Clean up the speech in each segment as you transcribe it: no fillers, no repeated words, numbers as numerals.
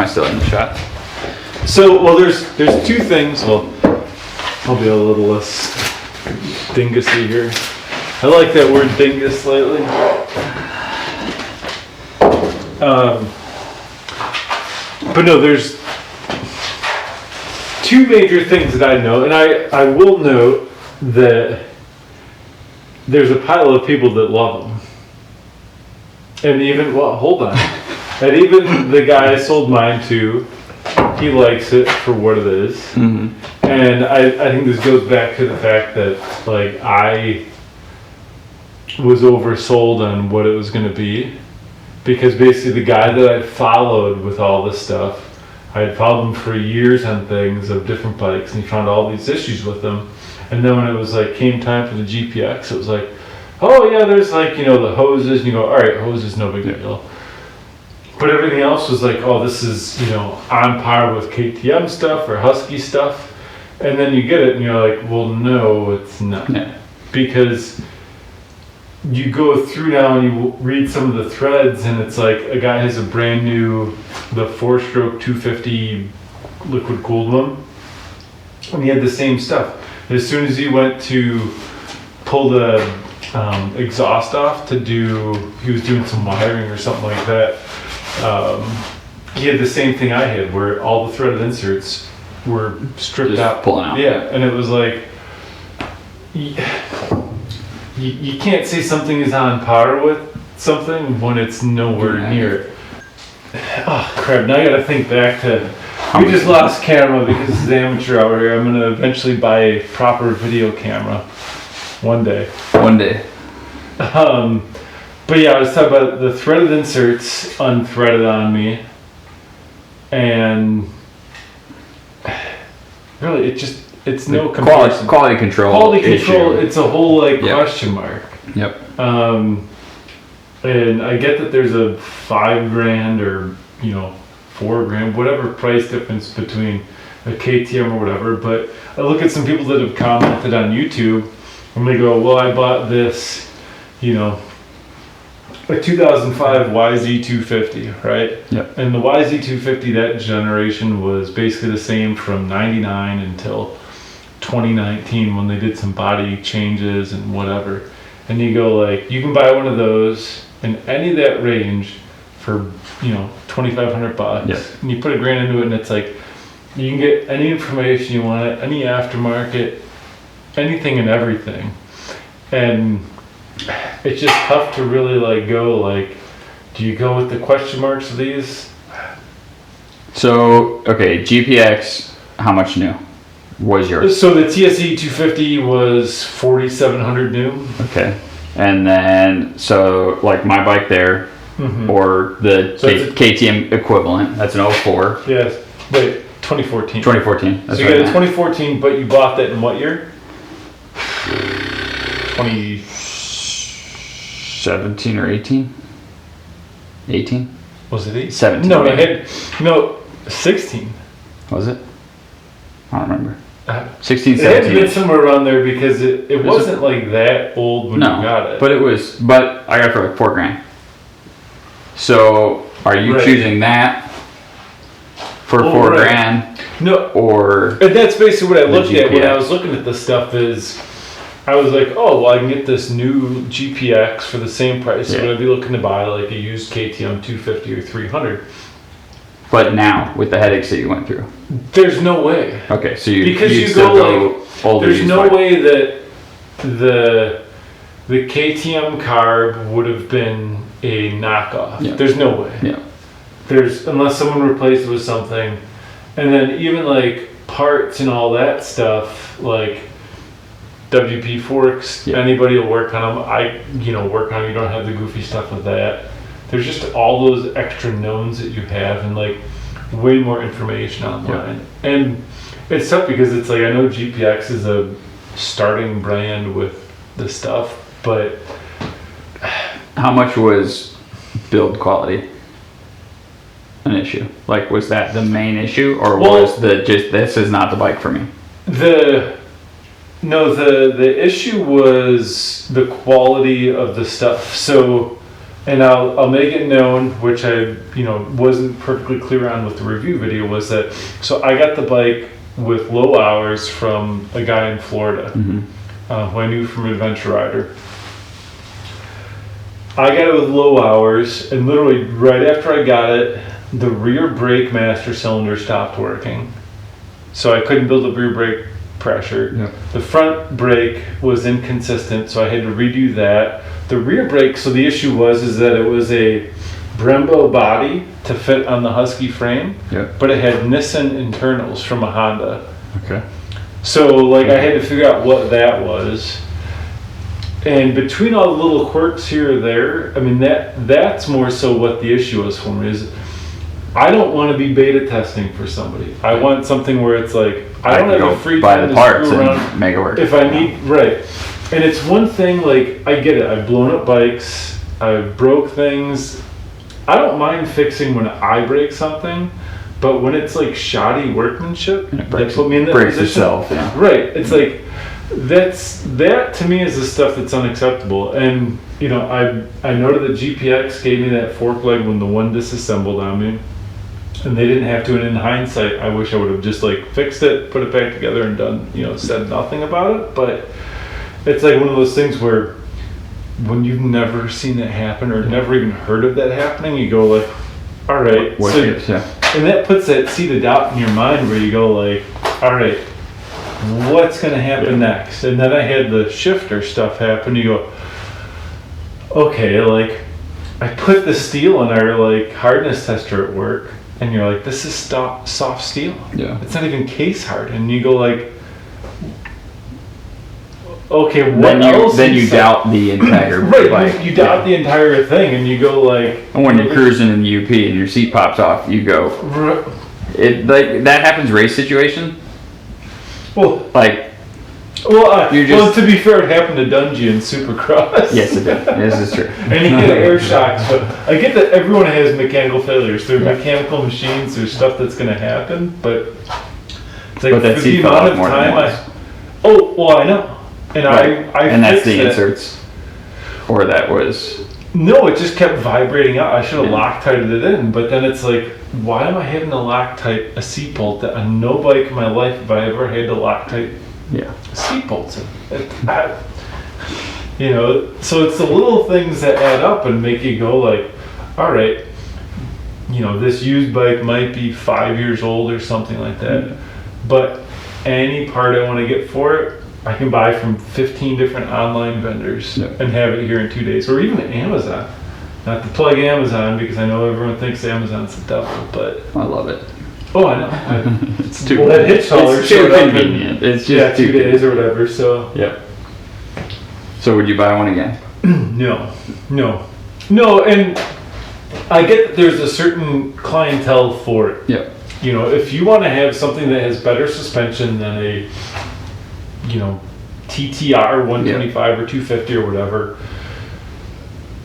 still in the shot. So, well, there's two things. Well, I'll be a little less dingusy here. I like that word dingus lately. But no, there's two major things that I know, and I will note that there's a pile of people that love them. And even, well, hold on. And even the guy I sold mine to, he likes it for what it is. Mm-hmm. And I think this goes back to the fact that, like, I was oversold on what it was going to be. Because basically the guy that I followed with all this stuff, I had followed him for years on things of different bikes, and he found all these issues with them. And then when it was like came time for the GPX, it was like, oh yeah, there's like, you know, the hoses, and you go, all right, hoses, no big deal. But everything else was like, oh, this is, you know, on par with KTM stuff or Husky stuff. And then you get it and you're like, well, no, it's not. Yeah. Because you go through now and you read some of the threads, and it's like a guy has a brand new, the 4-stroke 250 liquid cooled one, and he had the same stuff. As soon as he went to pull the exhaust off to do, he was doing some wiring or something like that, he had the same thing I had, where all the threaded inserts were stripped just out. Pulling out. Yeah, and it was like, you can't say something is on par with something when it's nowhere near it. Oh crap, now I gotta think back to, we just lost camera because it's amateur hour here. I'm gonna eventually buy a proper video camera one day. One day. But yeah, I was talking about the threaded inserts unthreaded on me, and really it's no comparison. Quality control. It's a whole like question mark. Yep. And I get that there's a $5,000 or, you know, $4,000, whatever price difference between a KTM or whatever, but I look at some people that have commented on YouTube and they go, well, I bought this, you know, a 2005 YZ250, right? Yep. And the YZ250, that generation, was basically the same from 99 until 2019 when they did some body changes and whatever. And you go like, you can buy one of those in any of that range for, you know, $2,500. Yep. And you put $1,000 into it, and it's like, you can get any information you want, any aftermarket, anything and everything. And it's just tough to really like go like, do you go with the question marks of these? So, okay, GPX, how much new was yours? So the TSE 250 was 4,700 new. Okay. And then, so like my bike there, or the KTM equivalent, that's an 04. Yes, wait, 2014. 2014. That's so you got a 2014, but you bought that in what year? 2017 or 18? 18? Was it 8? 17. No, 16. Was it? I don't remember. 16, 17. It had to be somewhere around there because it wasn't like that old when you got it. But I got it for like $4,000. So are you choosing that for $4,000? Right. No. Or and that's basically what I looked at when I was looking at this stuff is I was like, oh, well, I can get this new GPX for the same price. So I'd be looking to buy like a used KTM 250 or 300. But now, with the headaches that you went through, there's no way. Okay, so you go like older. There's no way that the KTM carb would have been a knockoff. Yeah. There's no way. Yeah. Unless someone replaced it with something, and then even like parts and all that stuff, like WP forks. Yeah. Anybody will work on them. Work on them. You don't have the goofy stuff with that. There's just all those extra knowns that you have, and like way more information online. Yeah. And it's tough because it's like, I know GPX is a starting brand with the stuff, but how much was build quality an issue? Like, was that the main issue, or was this is not the bike for me? The issue was the quality of the stuff. So and I'll make it known, which I wasn't perfectly clear on with the review video, was that so I got the bike with low hours from a guy in Florida who I knew from Adventure Rider. I got it with low hours, and literally right after I got it, the rear brake master cylinder stopped working, so I couldn't build up rear brake pressure. Yep. The front brake was inconsistent, so I had to redo that. The rear brake, so the issue was that it was a Brembo body to fit on the Husky frame, but it had Nissan internals from a Honda. Okay. So I had to figure out what that was. And between all the little quirks here or there, I mean that's more so what the issue was for me is I don't want to be beta testing for somebody. I want something where it's like I don't have a free buy time the to parts screw around and make it work. if I need right. And it's one thing I get it. I've blown up bikes. I've broke things. I don't mind fixing when I break something, but when it's shoddy workmanship, and it breaks, that put me in that breaks position. itself. Yeah. Right. It's that to me is the stuff that's unacceptable. And I noted that GPX gave me that fork leg when the one disassembled on me, and they didn't have to. And in hindsight, I wish I would have just fixed it, put it back together, and done said nothing about it. But it's one of those things where when you've never seen it happen or never even heard of that happening, you go all right. And that puts that seed of doubt in your mind where you go all right, what's going to happen next? And then I had the shifter stuff happen. You go, okay, I put the steel in our hardness tester at work, and you're this is soft steel. Yeah. It's not even case hard. And you go okay, what then else? Then you doubt the entire right. You doubt the entire thing, and you go And when you're cruising in the UP and your seat pops off, you go. That happens race situation. Well, to be fair, it happened to Dungy in Supercross. Yes, it did. This is true. And he had air shocks, but I get that everyone has mechanical failures. They're mechanical machines. There's stuff that's going to happen, but it's but that seat fell off more than once. I know. And right. I and that's the inserts, or that was. No, it just kept vibrating out. I should have Loctited it in, but then it's why am I having to Loctite a seat bolt that on no bike in my life have I ever had to Loctite seat bolts in? So it's the little things that add up and make you go all right, this used bike might be 5 years old or something like that, but any part I want to get for it, I can buy from 15 different online vendors and have it here in 2 days, or even Amazon. Not to plug Amazon because I know everyone thinks Amazon's the devil, but I love it. Oh, I know. It's too. That hitch hauler showed up convenient. It's just 2 days or whatever. So yep. So would you buy one again? No, and I get that there's a certain clientele for it. Yep. If you want to have something that has better suspension than a TTR 125 or 250 or whatever,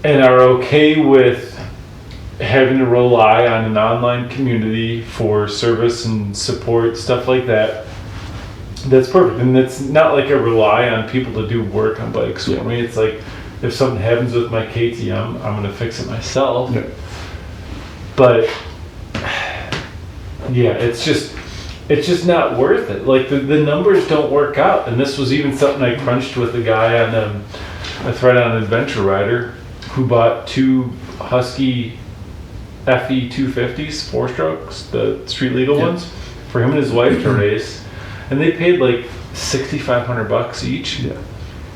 and are okay with having to rely on an online community for service and support, stuff like that, that's perfect. And it's not I rely on people to do work on bikes for me. It's if something happens with my KTM, I'm going to fix it myself. Yeah. But it's just not worth it. The numbers don't work out. And this was even something I crunched with a guy on a thread on Adventure Rider who bought 2 Husky FE 250s, 4-strokes, the street legal ones, for him and his wife to race. And they paid $6,500 each. Yeah.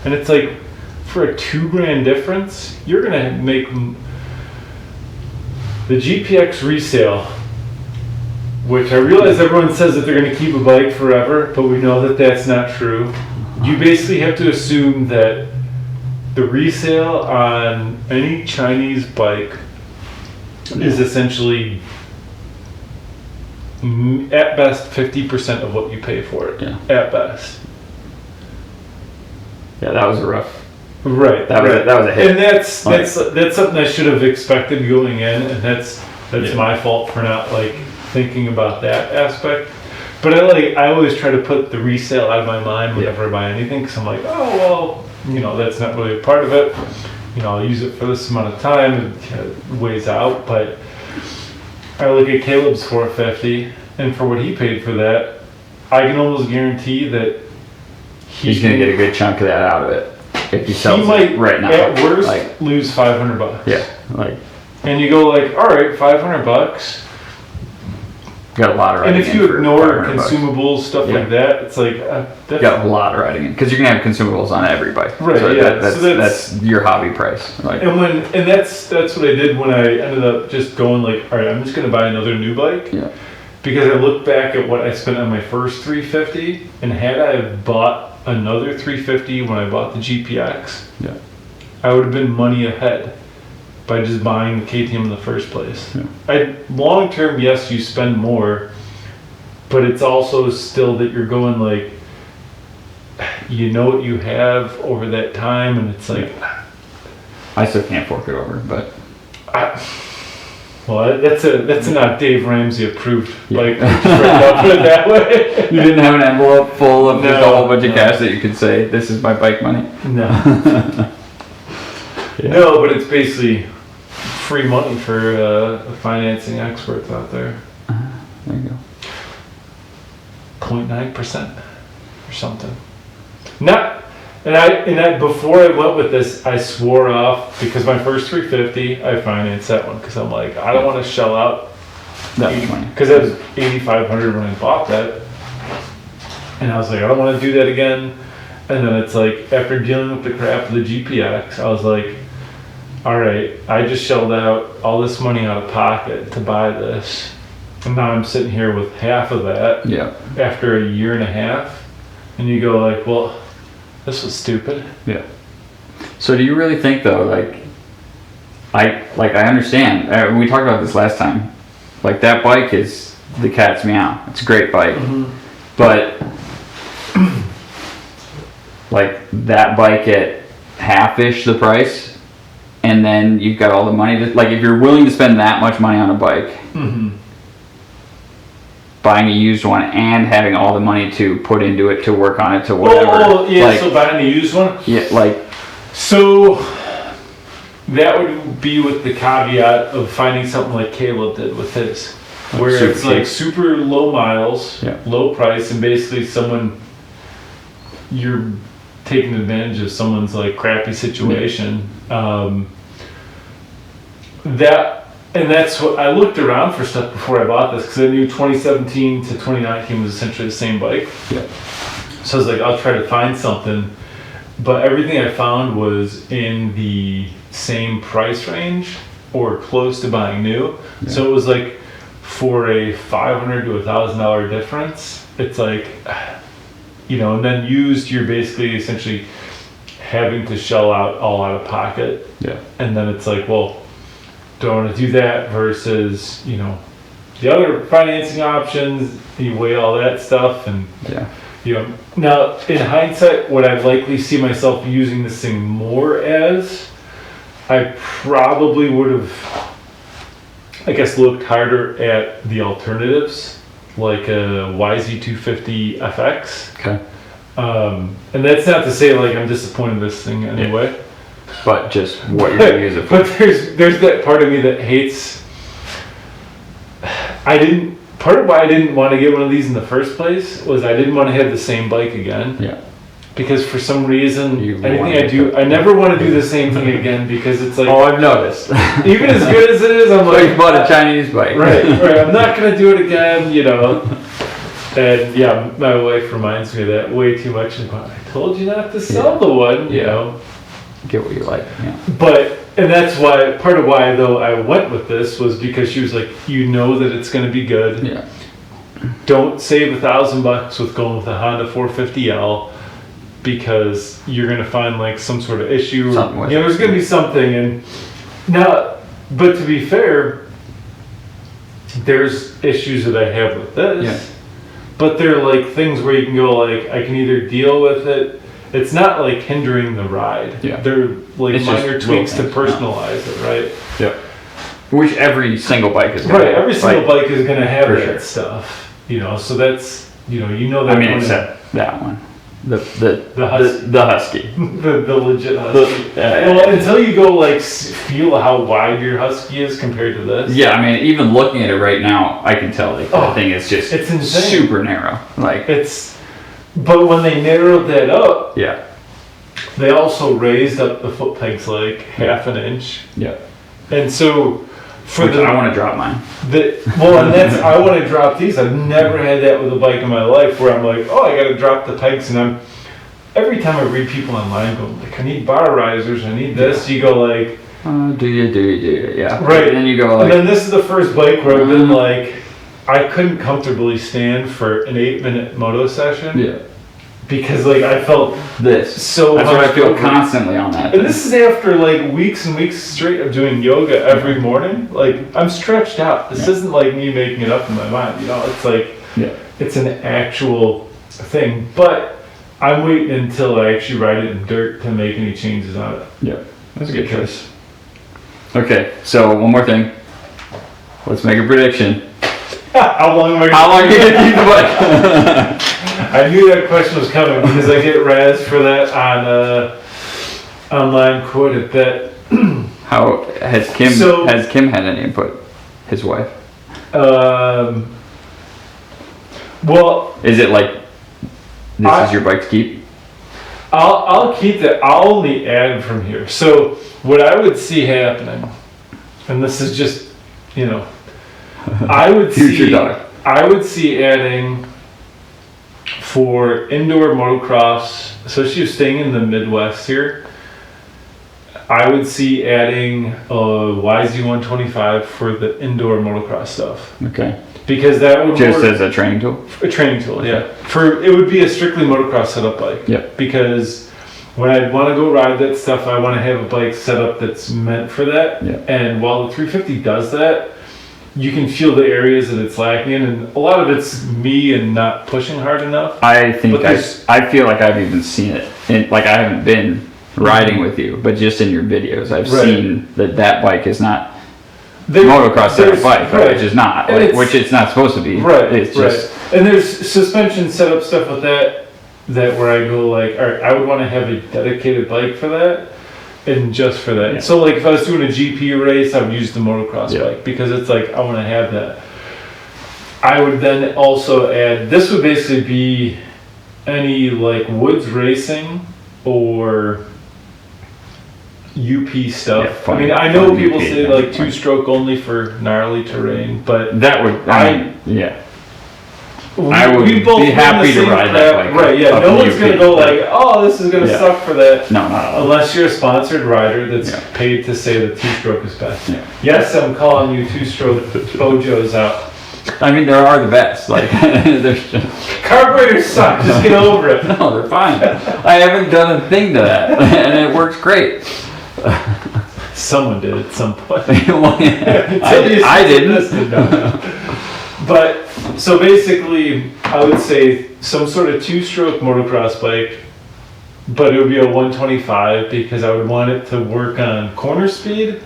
And it's for a $2,000 difference, you're going to make the GPX resale, which I realize everyone says that they're going to keep a bike forever, but we know that that's not true. You basically have to assume that the resale on any Chinese bike is essentially at best 50% of what you pay for it. Yeah. At best. Yeah, that was a rough. Right. That was a hit. And that's something I should have expected going in, and that's my fault for not thinking about that aspect. But I always try to put the resale out of my mind whenever I buy anything, because I'm that's not really a part of it. I'll use it for this amount of time, and it weighs out, but I look at Caleb's 450, and for what he paid for that, I can almost guarantee that he's going to get a good chunk of that out of it if he sells it right now. At worst, lose $500. Yeah, and you go like, all right, $500. Got a lot of writing. And if you ignore consumables, stuff like that, it's like that's got a lot of writing in because you're gonna have consumables on every bike. Right. So yeah. That's your hobby price. And that's what I did when I ended up just going like, all right, I'm just gonna buy another new bike. Yeah. Because I look back at what I spent on my first 350, and had I bought another 350 when I bought the GPX, I would have been money ahead by just buying the KTM in the first place. Yeah. Long term, yes, you spend more, but it's also still that you're going like, you know what you have over that time, and it's like, I still can't fork it over, but well, that's a not Dave Ramsey approved bike. I'll put it that way. You didn't have an envelope full of just a whole bunch of cash that you could say, "This is my bike money." No. No, but it's basically free money for financing experts out there. There you go. 0.9% or something. And before I went with this, I swore off because my first 350, I financed that one because I'm like, I don't want to shell out that much money because it was $8,500 when I bought that, and I was like, I don't want to do that again. And then it's like after dealing with the crap of the GPX, I was like, all right, I just shelled out all this money out of pocket to buy this, and now I'm sitting here with half of that. Yeah. After a year and a half, and you go like, well, this was stupid. Yeah. So do you really think though, I understand. We talked about this last time. Like that bike is the cat's meow. It's a great bike, but like that bike at half-ish the price. And then you've got all the money like if you're willing to spend that much money on a bike, buying a used one and having all the money to put into it, to work on it, to whatever. So buying the used one? Yeah, so that would be with the caveat of finding something like Caleb did with his. Where it's like super low miles, low price, and basically you're taking advantage of someone's like crappy situation. That's what I looked around for stuff before I bought this because I knew 2017 to 2019 was essentially the same bike. Yeah. So I was like, I'll try to find something, but everything I found was in the same price range or close to buying new. Yeah. So it was like for a $500 to $1,000 difference, it's like, and then used, you're basically essentially having to shell out all out of pocket. Yeah. And then it's like, well, do I want to do that versus, the other financing options, you weigh all that stuff and, now in hindsight, would I likely see myself using this thing more as, I probably would have, I guess, looked harder at the alternatives, like a YZ250 FX. Okay. And that's not to say like I'm disappointed in this thing anyway. But just what you're gonna use it for. But there's that part of me that hates. Part of why I didn't want to get one of these in the first place was I didn't want to have the same bike again. Yeah. Because for some reason, anything I do, I never want to do the same thing again because it's like. Oh, I've noticed. Even as good as it is, I'm like. You bought a Chinese bike. Right. I'm not gonna do it again, And my wife reminds me of that way too much. And I told you not to sell the one, Get what you like. Yeah. And that's why, part of why though I went with this was because she was like, that it's going to be good. Yeah. Don't save $1,000 with going with a Honda 450L because you're going to find like some sort of issue. There's going to be something. And now, but to be fair, there's issues that I have with this. Yeah. But they're like things where you can go like, I can either deal with it. It's not like hindering the ride. Yeah. They're like minor tweaks to personalize it, right? Yeah. Which every single bike is going to have. Every single bike is going to have that stuff. So that's, that. I mean, except that one. The Husky. the Husky. the legit Husky. Well, until you go like feel how wide your Husky is compared to this. Yeah, I mean, even looking at it right now, I can tell like that thing is just it's insane. super narrow. Like but when they narrowed that up, yeah, they also raised up the foot pegs like half an inch. Yeah. And so I want to drop mine. I want to drop these. I've never had that with a bike in my life where I'm like, oh, I got to drop the pegs, and every time I read people online going like, I need bar risers, I need this. You go like, do you? Yeah. Right. And then you go like, and then this is the first bike where I've been like, I couldn't comfortably stand for an 8-minute moto session. Yeah. Because like I felt this. So that's what I feel constantly on that. And this is after like weeks and weeks straight of doing yoga every morning. Like I'm stretched out. This isn't like me making it up in my mind. You know, it's like it's an actual thing. But I'm waiting until I actually ride it in dirt to make any changes on it. Yeah, that's a good choice. Okay, so one more thing. Let's make a prediction. How long are you going to keep the bike? I knew that question was coming because I get razzed for that on online quote a bit. How has Kim had any input? His wife. Well, is it like this is your bike to keep? I'll keep that. I'll only add from here. So what I would see happening, and this is just I would see adding for indoor motocross, especially if staying in the Midwest here, I would see adding a YZ125 for the indoor motocross stuff. Okay. Because that would just as a training tool? A training tool, yeah. It would be a strictly motocross setup bike. Yeah. Because when I want to go ride that stuff, I want to have a bike set up that's meant for that. Yeah. And while the 350 does that, you can feel the areas that it's lacking in, and a lot of it's me and not pushing hard enough. I think I feel like I've even seen it. Like I haven't been riding with you, but just in your videos, I've seen that bike is not motocross setup bike, which is not, which it's not supposed to be. Right. It's just and there's suspension setup stuff with that where I go like, all right, I would want to have a dedicated bike for that. And just for that. Yeah. So like if I was doing a GP race, I would use the motocross bike because it's like I want to have that. I would then also add, this would basically be any like woods racing or UP stuff. Yeah, I mean, I know people say like 2-stroke only for gnarly terrain, but that would I would we both be happy to ride that bike. Right, yeah. No one's going to go like, oh, this is going to suck for that. No, not at all. Unless you're a sponsored rider that's paid to say that 2-stroke is best. Yeah. Yes, I'm calling you 2-stroke bojos out. I mean, they are the best. Like, there's just... Carburetors suck. Just get over it. No, they're fine. I haven't done a thing to that, and it works great. Someone did at some point. I didn't. But so basically, I would say some sort of 2-stroke motocross bike, but it would be a 125 because I would want it to work on corner speed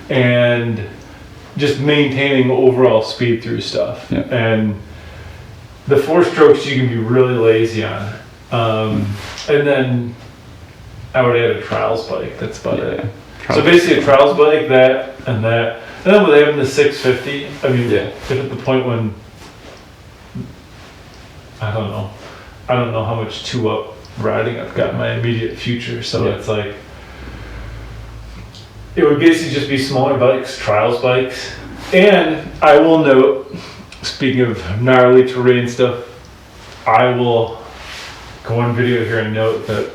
and just maintaining overall speed through stuff. Yeah. And the 4-strokes you can be really lazy on. And then I would add a trials bike. That's about it. So basically a trials bike, that. And then with having the 650, I mean, if at the point when, I don't know how much 2-up riding I've got in my immediate future. So it's like, it would basically just be smaller bikes, trials bikes. And I will note, speaking of gnarly terrain stuff, I will go on video here and note that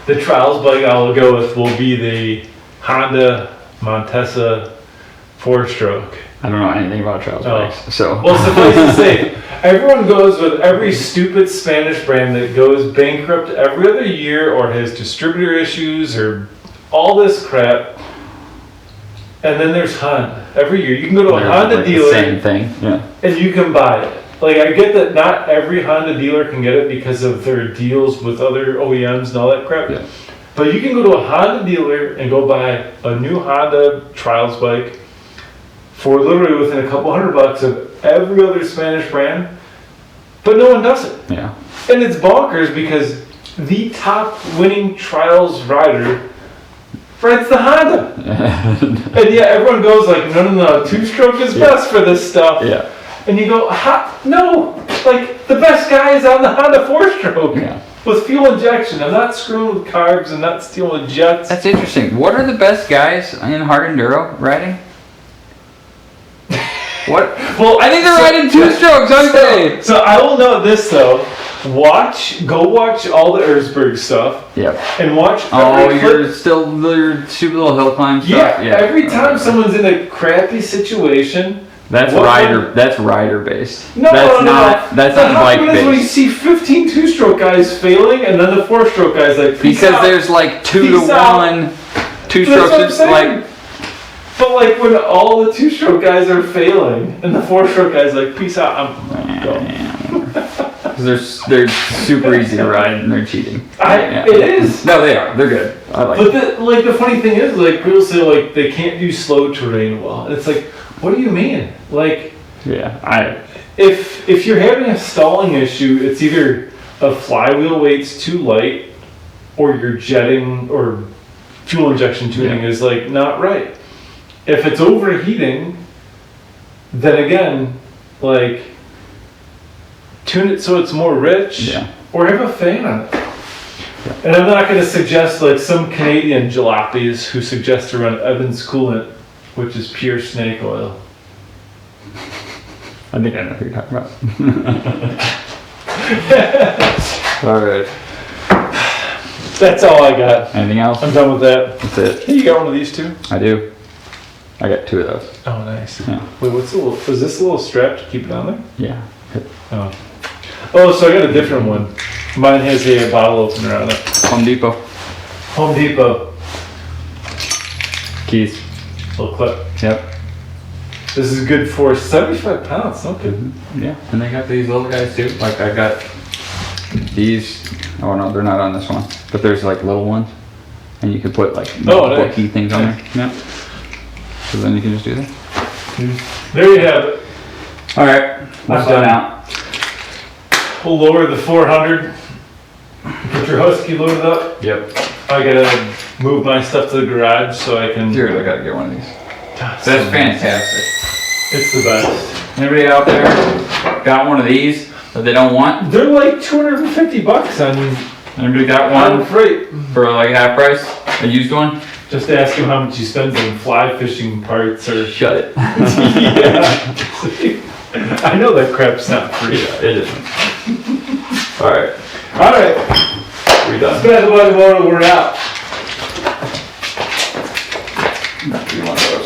the trials bike I'll go with will be the Honda Montesa 4-stroke. I don't know anything about trials bikes, so. Well, suffice to say, everyone goes with every stupid Spanish brand that goes bankrupt every other year or has distributor issues or all this crap. And then there's Honda. Every year you can go to a Honda dealer, same thing, and you can buy it. Like, I get that not every Honda dealer can get it because of their deals with other OEMs and all that crap. Yeah. But you can go to a Honda dealer and go buy a new Honda trials bike for literally within a couple $100 of every other Spanish brand. but no one does it. Yeah. And it's bonkers because the top winning trials rider rides the Honda. And yeah, everyone goes like, no, two-stroke is best for this stuff. Yeah. And you go, no, like the best guy is on the Honda 4-stroke with fuel injection. I'm not screwing with carbs and not stealing jets. That's interesting. What are the best guys in hard enduro riding? What? Well, I think they're riding two-strokes, aren't they? So I will note this though. Go watch all the Erzberg stuff. Yep. And watch. Your super little hill climb stuff. Yeah. Every time someone's in a crappy situation. That's rider based. No, That's not bike based. When you see 15 two-stroke guys failing, and then the 4-stroke guys like because there's like 2-to-1 two-strokes. It's like. But like when all the 2-stroke guys are failing, and the 4-stroke guys like peace out. I'm going. Because they're super easy to ride and they're cheating. It is. No, they are. They're good. I like. But the funny thing is, like people say, like they can't do slow terrain well, and it's like, what do you mean? Like, if you're having a stalling issue, it's either a flywheel weight's too light, or your jetting or fuel injection tuning is like not right. If it's overheating, then again, like tune it so it's more rich, or have a fan on it. And I'm not going to suggest like some Canadian jalopies who suggest to run Evans coolant, which is pure snake oil. I think I know who you're talking about. All right. That's all I got. Anything else? I'm done with that. That's it. Hey, you got one of these too? I do. I got 2 of those. Oh, nice. Yeah. Wait, is this a little strap to keep it on there? Yeah. Oh, so I got a different one. Mine has a bottle opener on it. Home Depot. Home Depot. Keys. Little clip. Yep. This is good for 75 pounds. Okay. Yeah. And they got these little guys too. Like I got these. Oh no, they're not on this one. But there's like little ones. And you can put like nice. key things on there. Yep. So then you can just do that. There you have it. Alright. I'm done out. We'll lower the 400. Get your Husky loaded up. Yep. I gotta move my stuff to the garage so I can. Dude, I gotta get one of these. That's fantastic. It's the best. Anybody out there got one of these that they don't want? They're like $250 on. Anybody got one freight for like half price? A used one? Just ask him how much he spends on fly fishing parts or. Shut it. Yeah. I know that crap's not free. Yeah, it isn't. Alright. Alright. We're done. Moto, we're out.